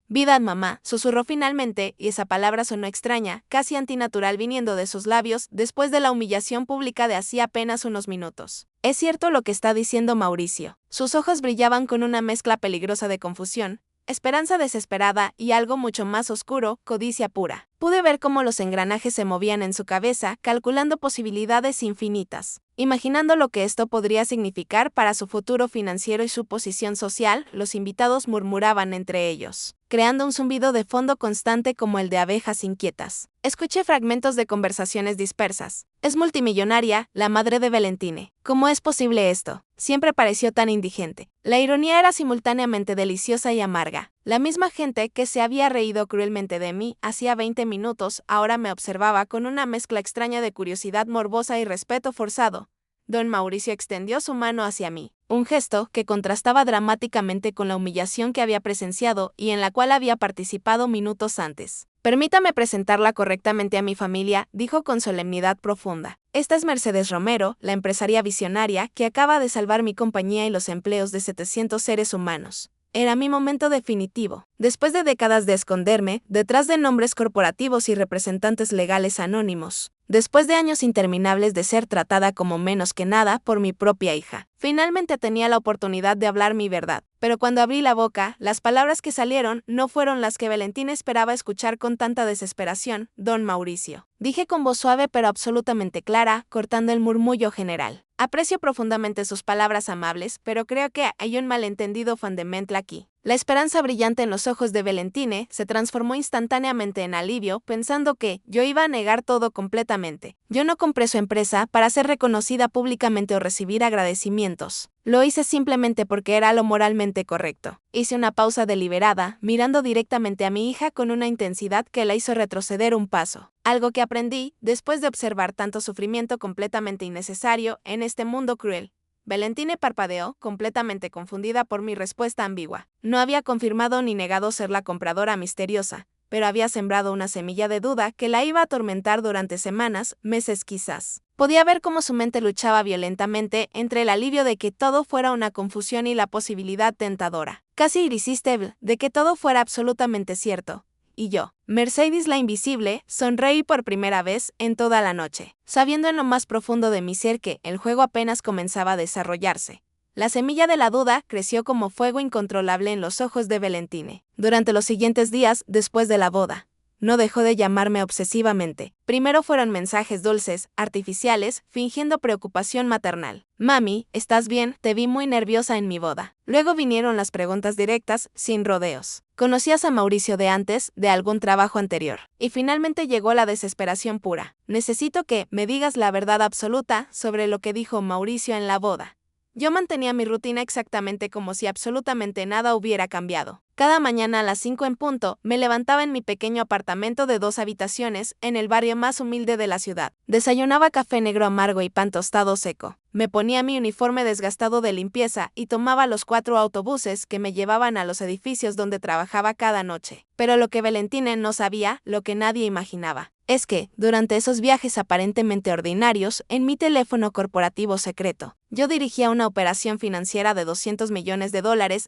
Vida, mamá, susurró finalmente, y esa palabra sonó extraña, casi antinatural viniendo de sus labios después de la humillación pública de hacía apenas unos minutos. Es cierto lo que está diciendo Mauricio. Sus ojos brillaban con una mezcla peligrosa de confusión, esperanza desesperada y algo mucho más oscuro, codicia pura. Pude ver cómo los engranajes se movían en su cabeza, calculando posibilidades infinitas. Imaginando lo que esto podría significar para su futuro financiero y su posición social, los invitados murmuraban entre ellos, creando un zumbido de fondo constante como el de abejas inquietas. Escuché fragmentos de conversaciones dispersas. Es multimillonaria, la madre de Valentine. ¿Cómo es posible esto? Siempre pareció tan indigente. La ironía era simultáneamente deliciosa y amarga. La misma gente que se había reído cruelmente de mí hacía 20 minutos ahora me observaba con una mezcla extraña de curiosidad morbosa y respeto forzado. Don Mauricio extendió su mano hacia mí, un gesto que contrastaba dramáticamente con la humillación que había presenciado y en la cual había participado minutos antes. Permítame presentarla correctamente a mi familia, dijo con solemnidad profunda. Esta es Mercedes Romero, la empresaria visionaria que acaba de salvar mi compañía y los empleos de 700 seres humanos. Era mi momento definitivo. Después de décadas de esconderme, detrás de nombres corporativos y representantes legales anónimos, después de años interminables de ser tratada como menos que nada por mi propia hija, finalmente tenía la oportunidad de hablar mi verdad. Pero cuando abrí la boca, las palabras que salieron no fueron las que Valentina esperaba escuchar con tanta desesperación. Don Mauricio, dije con voz suave pero absolutamente clara, cortando el murmullo general. Aprecio profundamente sus palabras amables, pero creo que hay un malentendido fundamental aquí. La esperanza brillante en los ojos de Valentine se transformó instantáneamente en alivio, pensando que yo iba a negar todo completamente. Yo no compré su empresa para ser reconocida públicamente o recibir agradecimientos. Lo hice simplemente porque era lo moralmente correcto. Hice una pausa deliberada, mirando directamente a mi hija con una intensidad que la hizo retroceder un paso. Algo que aprendí después de observar tanto sufrimiento completamente innecesario en este mundo cruel. Valentine parpadeó, completamente confundida por mi respuesta ambigua. No había confirmado ni negado ser la compradora misteriosa, pero había sembrado una semilla de duda que la iba a atormentar durante semanas, meses quizás. Podía ver cómo su mente luchaba violentamente entre el alivio de que todo fuera una confusión y la posibilidad tentadora, casi irresistible, de que todo fuera absolutamente cierto. Y yo, Mercedes la invisible, sonreí por primera vez en toda la noche, sabiendo en lo más profundo de mi ser que el juego apenas comenzaba a desarrollarse. La semilla de la duda creció como fuego incontrolable en los ojos de Valentine. Durante los siguientes días, después de la boda, no dejó de llamarme obsesivamente. Primero fueron mensajes dulces, artificiales, fingiendo preocupación maternal. Mami, ¿estás bien? Te vi muy nerviosa en mi boda. Luego vinieron las preguntas directas, sin rodeos. ¿Conocías a Mauricio de antes, de algún trabajo anterior? Y finalmente llegó la desesperación pura. Necesito que me digas la verdad absoluta sobre lo que dijo Mauricio en la boda. Yo mantenía mi rutina exactamente como si absolutamente nada hubiera cambiado. Cada mañana a las 5 en punto, me levantaba en mi pequeño apartamento de 2 habitaciones en el barrio más humilde de la ciudad. Desayunaba café negro amargo y pan tostado seco. Me ponía mi uniforme desgastado de limpieza y tomaba los 4 autobuses que me llevaban a los edificios donde trabajaba cada noche. Pero lo que Valentine no sabía, lo que nadie imaginaba, es que, durante esos viajes aparentemente ordinarios, en mi teléfono corporativo secreto, yo dirigía una operación financiera de $200 millones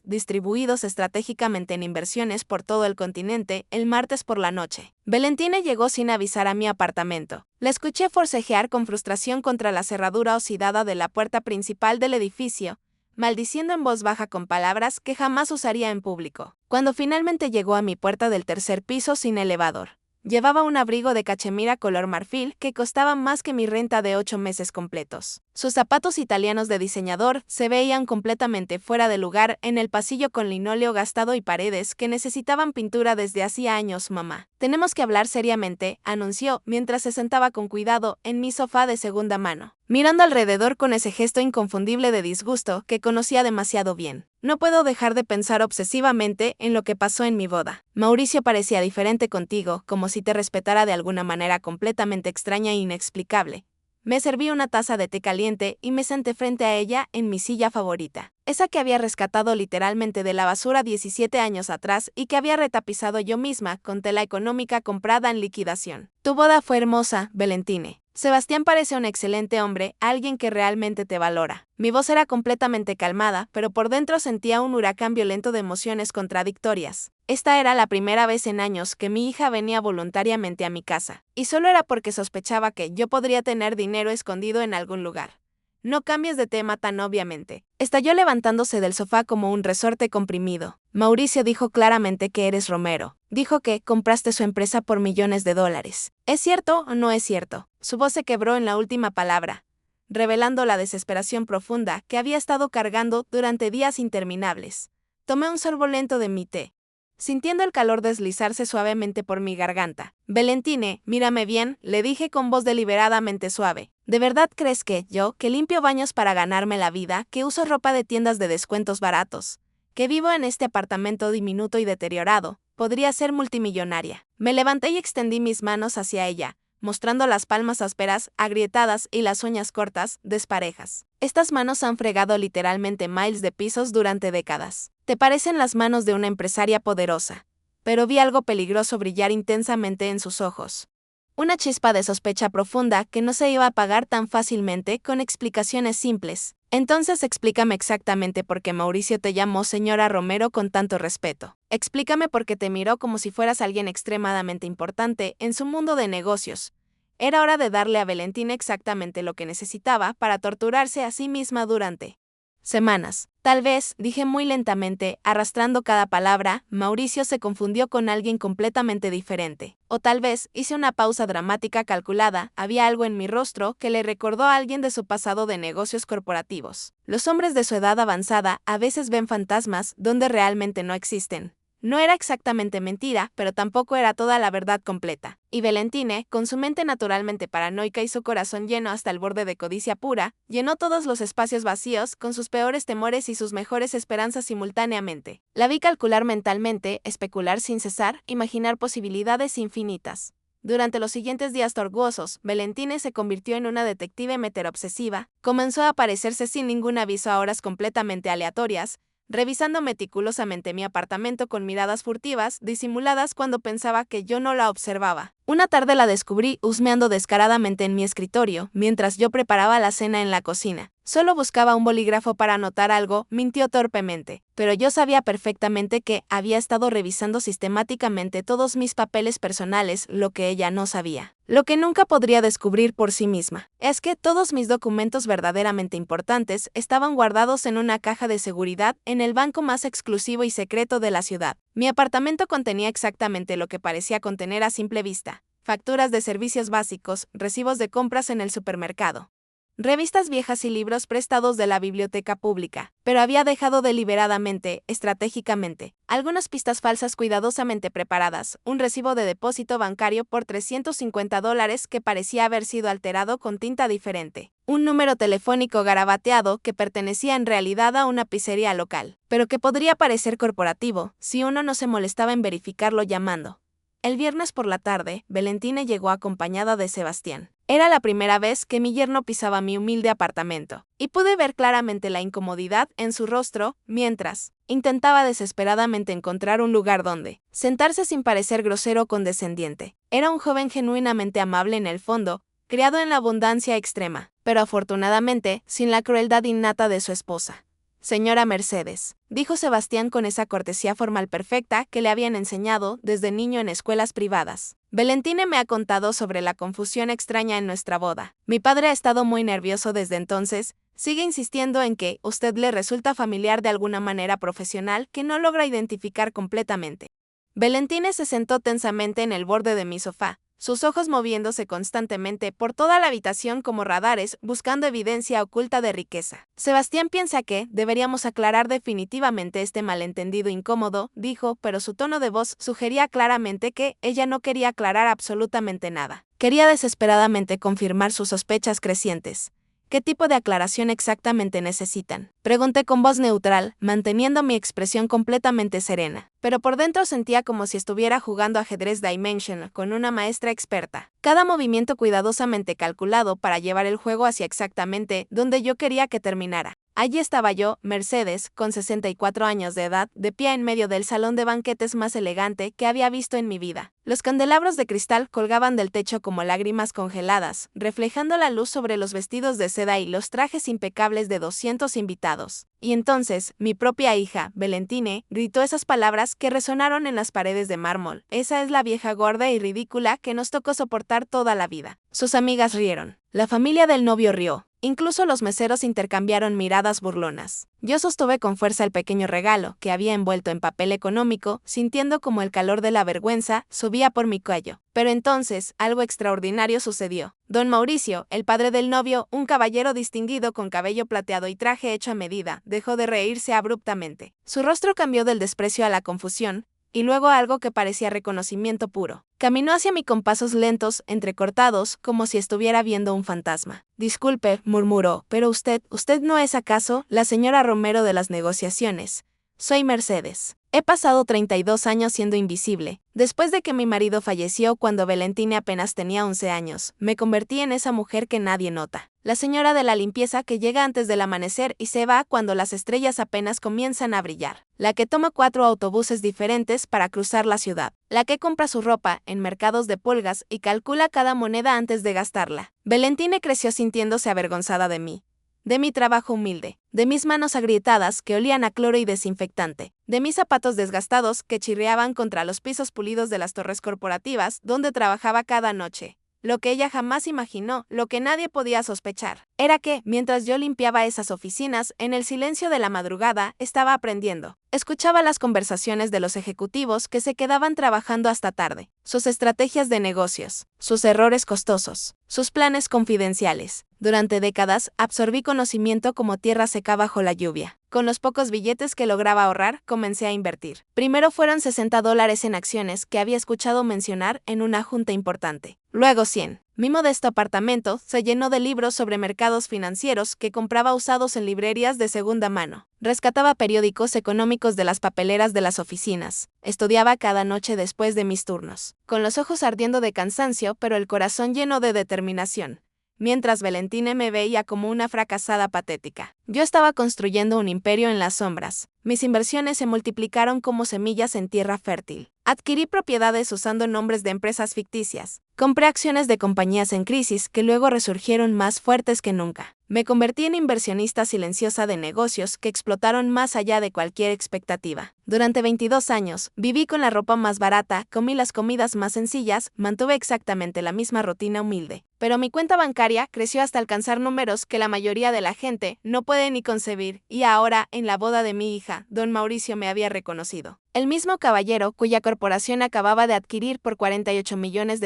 distribuidos estratégicamente en inversiones por todo el continente el martes por la noche. Valentine llegó sin avisar a mi apartamento. La escuché forcejear con frustración contra la cerradura oxidada de la puerta principal del edificio, maldiciendo en voz baja con palabras que jamás usaría en público. Cuando finalmente llegó a mi puerta del tercer piso sin elevador, llevaba un abrigo de cachemira color marfil que costaba más que mi renta de 8 meses completos. Sus zapatos italianos de diseñador se veían completamente fuera de lugar en el pasillo con linóleo gastado y paredes que necesitaban pintura desde hacía años. Mamá, tenemos que hablar seriamente, anunció mientras se sentaba con cuidado en mi sofá de segunda mano, mirando alrededor con ese gesto inconfundible de disgusto que conocía demasiado bien. No puedo dejar de pensar obsesivamente en lo que pasó en mi boda. Mauricio parecía diferente contigo, como si te respetara de alguna manera completamente extraña e inexplicable. Me serví una taza de té caliente y me senté frente a ella en mi silla favorita, esa que había rescatado literalmente de la basura 17 años atrás y que había retapizado yo misma con tela económica comprada en liquidación. Tu boda fue hermosa, Valentine. Sebastián parece un excelente hombre, alguien que realmente te valora. Mi voz era completamente calmada, pero por dentro sentía un huracán violento de emociones contradictorias. Esta era la primera vez en años que mi hija venía voluntariamente a mi casa, y solo era porque sospechaba que yo podría tener dinero escondido en algún lugar. No cambies de tema tan obviamente. Estalló levantándose del sofá como un resorte comprimido. Mauricio dijo claramente que eres Romero. Dijo que compraste su empresa por millones de dólares. ¿Es cierto o no es cierto? Su voz se quebró en la última palabra, revelando la desesperación profunda que había estado cargando durante días interminables. Tomé un sorbo lento de mi té, sintiendo el calor deslizarse suavemente por mi garganta. Valentine, mírame bien, le dije con voz deliberadamente suave. ¿De verdad crees que yo, que limpio baños para ganarme la vida, que uso ropa de tiendas de descuentos baratos, que vivo en este apartamento diminuto y deteriorado, podría ser multimillonaria? Me levanté y extendí mis manos hacia ella, mostrando las palmas ásperas, agrietadas y las uñas cortas, desparejas. Estas manos han fregado literalmente miles de pisos durante décadas. Te parecen las manos de una empresaria poderosa. Pero vi algo peligroso brillar intensamente en sus ojos. Una chispa de sospecha profunda que no se iba a apagar tan fácilmente con explicaciones simples. Entonces explícame exactamente por qué Mauricio te llamó señora Romero con tanto respeto. Explícame por qué te miró como si fueras alguien extremadamente importante en su mundo de negocios. Era hora de darle a Valentina exactamente lo que necesitaba para torturarse a sí misma durante semanas. Tal vez, dije muy lentamente, arrastrando cada palabra, Mauricio se confundió con alguien completamente diferente. O tal vez, hice una pausa dramática calculada, había algo en mi rostro que le recordó a alguien de su pasado de negocios corporativos. Los hombres de su edad avanzada a veces ven fantasmas donde realmente no existen. No era exactamente mentira, pero tampoco era toda la verdad completa. Y Valentine, con su mente naturalmente paranoica y su corazón lleno hasta el borde de codicia pura, llenó todos los espacios vacíos con sus peores temores y sus mejores esperanzas simultáneamente. La vi calcular mentalmente, especular sin cesar, imaginar posibilidades infinitas. Durante los siguientes días tortuosos, Valentine se convirtió en una detective meterobsesiva, comenzó a aparecerse sin ningún aviso a horas completamente aleatorias, revisando meticulosamente mi apartamento con miradas furtivas, disimuladas cuando pensaba que yo no la observaba. Una tarde la descubrí husmeando descaradamente en mi escritorio, mientras yo preparaba la cena en la cocina. Solo buscaba un bolígrafo para anotar algo, mintió torpemente, pero yo sabía perfectamente que había estado revisando sistemáticamente todos mis papeles personales, lo que ella no sabía. Lo que nunca podría descubrir por sí misma es que todos mis documentos verdaderamente importantes estaban guardados en una caja de seguridad en el banco más exclusivo y secreto de la ciudad. Mi apartamento contenía exactamente lo que parecía contener a simple vista: facturas de servicios básicos, recibos de compras en el supermercado, revistas viejas y libros prestados de la biblioteca pública, pero había dejado deliberadamente, estratégicamente, algunas pistas falsas cuidadosamente preparadas, un recibo de depósito bancario por $350 que parecía haber sido alterado con tinta diferente, un número telefónico garabateado que pertenecía en realidad a una pizzería local, pero que podría parecer corporativo si uno no se molestaba en verificarlo llamando. El viernes por la tarde, Valentine llegó acompañada de Sebastián. Era la primera vez que mi yerno pisaba mi humilde apartamento, y pude ver claramente la incomodidad en su rostro mientras intentaba desesperadamente encontrar un lugar donde sentarse sin parecer grosero o condescendiente. Era un joven genuinamente amable en el fondo, criado en la abundancia extrema, pero afortunadamente sin la crueldad innata de su esposa. Señora Mercedes, dijo Sebastián con esa cortesía formal perfecta que le habían enseñado desde niño en escuelas privadas. Valentine me ha contado sobre la confusión extraña en nuestra boda. Mi padre ha estado muy nervioso desde entonces, sigue insistiendo en que usted le resulta familiar de alguna manera profesional que no logra identificar completamente. Valentine se sentó tensamente en el borde de mi sofá, sus ojos moviéndose constantemente por toda la habitación como radares buscando evidencia oculta de riqueza. Sebastián piensa que deberíamos aclarar definitivamente este malentendido incómodo, dijo, pero su tono de voz sugería claramente que ella no quería aclarar absolutamente nada. Quería desesperadamente confirmar sus sospechas crecientes. ¿Qué tipo de aclaración exactamente necesitan?, pregunté con voz neutral, manteniendo mi expresión completamente serena. pero por dentro sentía como si estuviera jugando ajedrez Dimension con una maestra experta. Cada movimiento cuidadosamente calculado para llevar el juego hacia exactamente donde yo quería que terminara. Allí estaba yo, Mercedes, con 64 años de edad, de pie en medio del salón de banquetes más elegante que había visto en mi vida. Los candelabros de cristal colgaban del techo como lágrimas congeladas, reflejando la luz sobre los vestidos de seda y los trajes impecables de 200 invitados. Y entonces, mi propia hija, Valentine, gritó esas palabras que resonaron en las paredes de mármol. Esa es la vieja gorda y ridícula que nos tocó soportar toda la vida. Sus amigas rieron. La familia del novio rió. Incluso los meseros intercambiaron miradas burlonas. Yo sostuve con fuerza el pequeño regalo, que había envuelto en papel económico, sintiendo como el calor de la vergüenza subía por mi cuello. Pero entonces, algo extraordinario sucedió. Don Mauricio, el padre del novio, un caballero distinguido con cabello plateado y traje hecho a medida, dejó de reírse abruptamente. Su rostro cambió del desprecio a la confusión, y luego algo que parecía reconocimiento puro. Caminó hacia mí con pasos lentos, entrecortados, como si estuviera viendo un fantasma. «Disculpe», murmuró, «pero usted no es acaso la señora Romero de las negociaciones. Soy Mercedes. He pasado 32 años siendo invisible. Después de que mi marido falleció cuando Valentine apenas tenía 11 años, me convertí en esa mujer que nadie nota. La señora de la limpieza que llega antes del amanecer y se va cuando las estrellas apenas comienzan a brillar. La que toma 4 autobuses diferentes para cruzar la ciudad. La que compra su ropa en mercados de pulgas y calcula cada moneda antes de gastarla. Valentine creció sintiéndose avergonzada de mí. De mi trabajo humilde, de mis manos agrietadas que olían a cloro y desinfectante, de mis zapatos desgastados que chirriaban contra los pisos pulidos de las torres corporativas donde trabajaba cada noche. Lo que ella jamás imaginó, lo que nadie podía sospechar, era que, mientras yo limpiaba esas oficinas, en el silencio de la madrugada, estaba aprendiendo. Escuchaba las conversaciones de los ejecutivos que se quedaban trabajando hasta tarde, sus estrategias de negocios, sus errores costosos, sus planes confidenciales. Durante décadas, absorbí conocimiento como tierra seca bajo la lluvia. Con los pocos billetes que lograba ahorrar, comencé a invertir. Primero fueron $60 en acciones que había escuchado mencionar en una junta importante. Luego 100. Mi modesto apartamento se llenó de libros sobre mercados financieros que compraba usados en librerías de segunda mano. Rescataba periódicos económicos de las papeleras de las oficinas. Estudiaba cada noche después de mis turnos, con los ojos ardiendo de cansancio pero el corazón lleno de determinación. Mientras Valentine me veía como una fracasada patética. Yo estaba construyendo un imperio en las sombras. Mis inversiones se multiplicaron como semillas en tierra fértil. Adquirí propiedades usando nombres de empresas ficticias. Compré acciones de compañías en crisis que luego resurgieron más fuertes que nunca. Me convertí en inversionista silenciosa de negocios que explotaron más allá de cualquier expectativa. Durante 22 años, viví con la ropa más barata, comí las comidas más sencillas, mantuve exactamente la misma rutina humilde. Pero mi cuenta bancaria creció hasta alcanzar números que la mayoría de la gente no puede ni concebir, y ahora, en la boda de mi hija, don Mauricio me había reconocido. El mismo caballero cuya corporación acababa de adquirir por $48 millones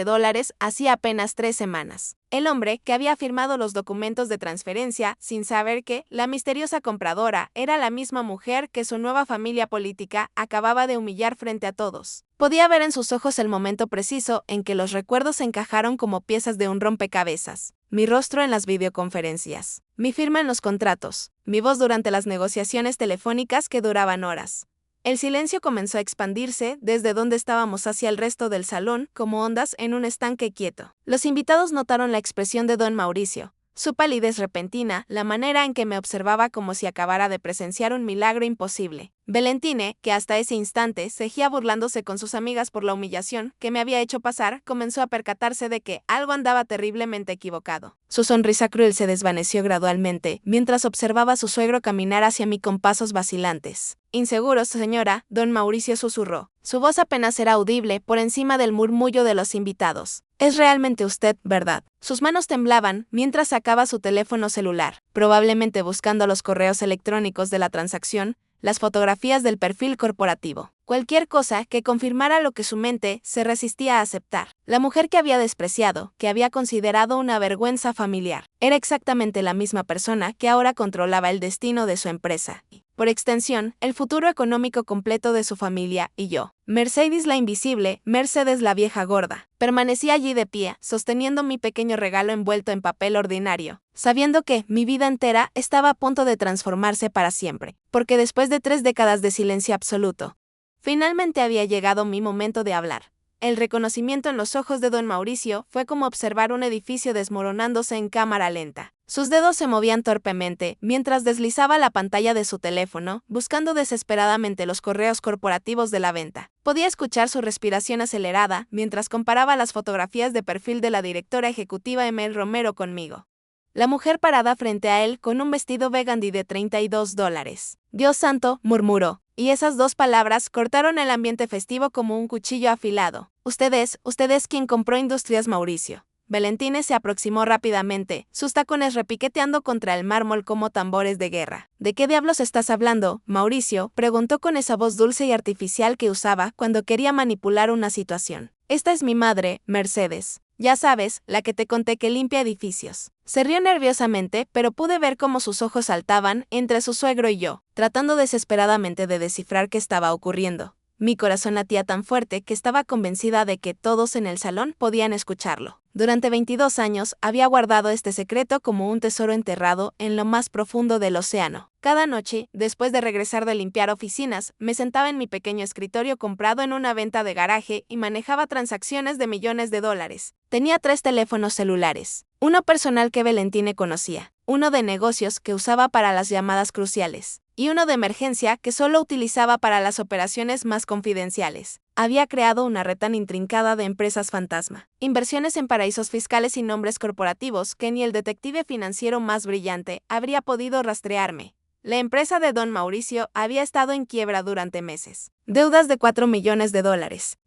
hacía apenas 3 semanas. El hombre que había firmado los documentos de transferencia sin saber que la misteriosa compradora era la misma mujer que su nueva familia política acababa de humillar frente a todos. Podía ver en sus ojos el momento preciso en que los recuerdos se encajaron como piezas de un rompecabezas. Mi rostro en las videoconferencias, mi firma en los contratos, mi voz durante las negociaciones telefónicas que duraban horas. El silencio comenzó a expandirse desde donde estábamos hacia el resto del salón como ondas en un estanque quieto. Los invitados notaron la expresión de don Mauricio, su palidez repentina, la manera en que me observaba como si acabara de presenciar un milagro imposible. Valentine, que hasta ese instante seguía burlándose con sus amigas por la humillación que me había hecho pasar, comenzó a percatarse de que algo andaba terriblemente equivocado. Su sonrisa cruel se desvaneció gradualmente mientras observaba a su suegro caminar hacia mí con pasos vacilantes. «Inseguros, señora», don Mauricio susurró. Su voz apenas era audible por encima del murmullo de los invitados. «Es realmente usted, ¿verdad?». Sus manos temblaban mientras sacaba su teléfono celular, probablemente buscando los correos electrónicos de la transacción, las fotografías del perfil corporativo. Cualquier cosa que confirmara lo que su mente se resistía a aceptar. La mujer que había despreciado, que había considerado una vergüenza familiar, era exactamente la misma persona que ahora controlaba el destino de su empresa. Y, por extensión, el futuro económico completo de su familia y yo. Mercedes la invisible, Mercedes la vieja gorda. Permanecí allí de pie, sosteniendo mi pequeño regalo envuelto en papel ordinario, sabiendo que mi vida entera estaba a punto de transformarse para siempre, porque después de 3 décadas de silencio absoluto, Finalmente había llegado mi momento de hablar. El reconocimiento en los ojos de don Mauricio fue como observar un edificio desmoronándose en cámara lenta. Sus dedos se movían torpemente mientras deslizaba la pantalla de su teléfono, buscando desesperadamente los correos corporativos de la venta. Podía escuchar su respiración acelerada mientras comparaba las fotografías de perfil de la directora ejecutiva Emel Romero conmigo. La mujer parada frente a él con un vestido Vegandy de $32. Dios santo, murmuró, y esas dos palabras cortaron el ambiente festivo como un cuchillo afilado. Usted es quien compró Industrias Mauricio. Valentine se aproximó rápidamente, sus tacones repiqueteando contra el mármol como tambores de guerra. ¿De qué diablos estás hablando, Mauricio?, preguntó con esa voz dulce y artificial que usaba cuando quería manipular una situación. Esta es mi madre, Mercedes. Ya sabes, la que te conté que limpia edificios. Se rió nerviosamente, pero pude ver cómo sus ojos saltaban entre su suegro y yo, tratando desesperadamente de descifrar qué estaba ocurriendo. Mi corazón latía tan fuerte que estaba convencida de que todos en el salón podían escucharlo. Durante 22 años había guardado este secreto como un tesoro enterrado en lo más profundo del océano. Cada noche, después de regresar de limpiar oficinas, me sentaba en mi pequeño escritorio comprado en una venta de garaje y manejaba transacciones de millones de dólares. Tenía 3 teléfonos celulares. Uno personal que Valentine conocía, uno de negocios que usaba para las llamadas cruciales, y uno de emergencia que solo utilizaba para las operaciones más confidenciales. Había creado una red tan intrincada de empresas fantasma, inversiones en paraísos fiscales y nombres corporativos que ni el detective financiero más brillante habría podido rastrearme. La empresa de don Mauricio había estado en quiebra durante meses. Deudas de $4 millones,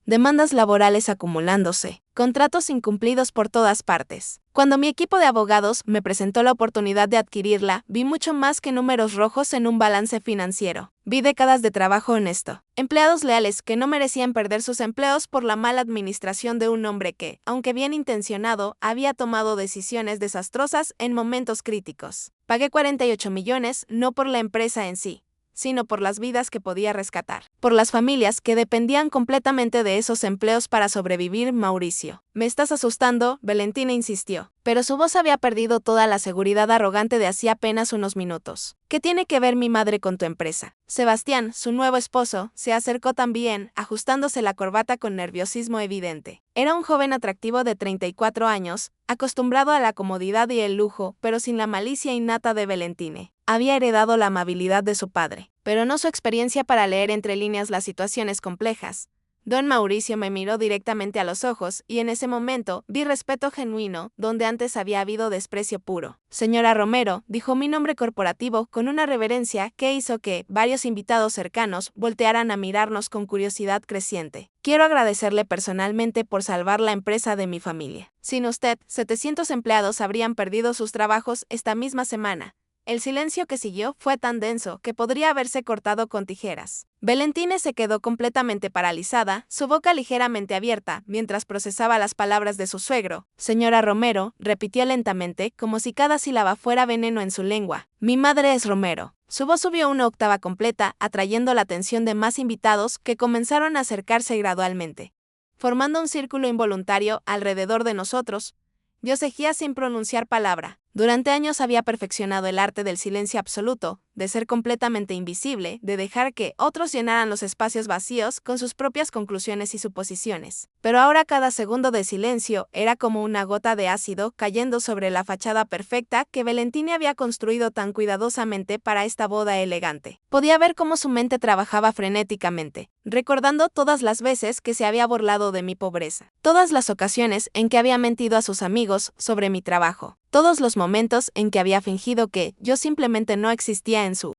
demandas laborales acumulándose, contratos incumplidos por todas partes. Cuando mi equipo de abogados me presentó la oportunidad de adquirirla, vi mucho más que números rojos en un balance financiero. Vi décadas de trabajo honesto, empleados leales que no merecían perder sus empleos por la mala administración de un hombre que, aunque bien intencionado, había tomado decisiones desastrosas en momentos críticos. Pagué 48 millones no por la empresa en sí, sino por las vidas que podía rescatar, por las familias que dependían completamente de esos empleos para sobrevivir. Mauricio, me estás asustando, Valentine insistió, pero su voz había perdido toda la seguridad arrogante de hacía apenas unos minutos. ¿Qué tiene que ver mi madre con tu empresa? Sebastián, su nuevo esposo, se acercó también, ajustándose la corbata con nerviosismo evidente. Era un joven atractivo de 34 años, acostumbrado a la comodidad y el lujo, pero sin la malicia innata de Valentine. Había heredado la amabilidad de su padre, pero no su experiencia para leer entre líneas las situaciones complejas. Don Mauricio me miró directamente a los ojos y en ese momento vi respeto genuino donde antes había habido desprecio puro. Señora Romero, dijo mi nombre corporativo con una reverencia que hizo que varios invitados cercanos voltearan a mirarnos con curiosidad creciente. Quiero agradecerle personalmente por salvar la empresa de mi familia. Sin usted, 700 empleados habrían perdido sus trabajos esta misma semana. El silencio que siguió fue tan denso que podría haberse cortado con tijeras. Valentine se quedó completamente paralizada, su boca ligeramente abierta, mientras procesaba las palabras de su suegro. Señora Romero, repitió lentamente, como si cada sílaba fuera veneno en su lengua. Mi madre es Romero. Su voz subió una octava completa, atrayendo la atención de más invitados que comenzaron a acercarse gradualmente, formando un círculo involuntario alrededor de nosotros. Yo seguía sin pronunciar palabra. Durante años había perfeccionado el arte del silencio absoluto, de ser completamente invisible, de dejar que otros llenaran los espacios vacíos con sus propias conclusiones y suposiciones. Pero ahora cada segundo de silencio era como una gota de ácido cayendo sobre la fachada perfecta que Valentine había construido tan cuidadosamente para esta boda elegante. Podía ver cómo su mente trabajaba frenéticamente, recordando todas las veces que se había burlado de mi pobreza, todas las ocasiones en que había mentido a sus amigos sobre mi trabajo, todos los momentos en que había fingido que yo simplemente no existía en su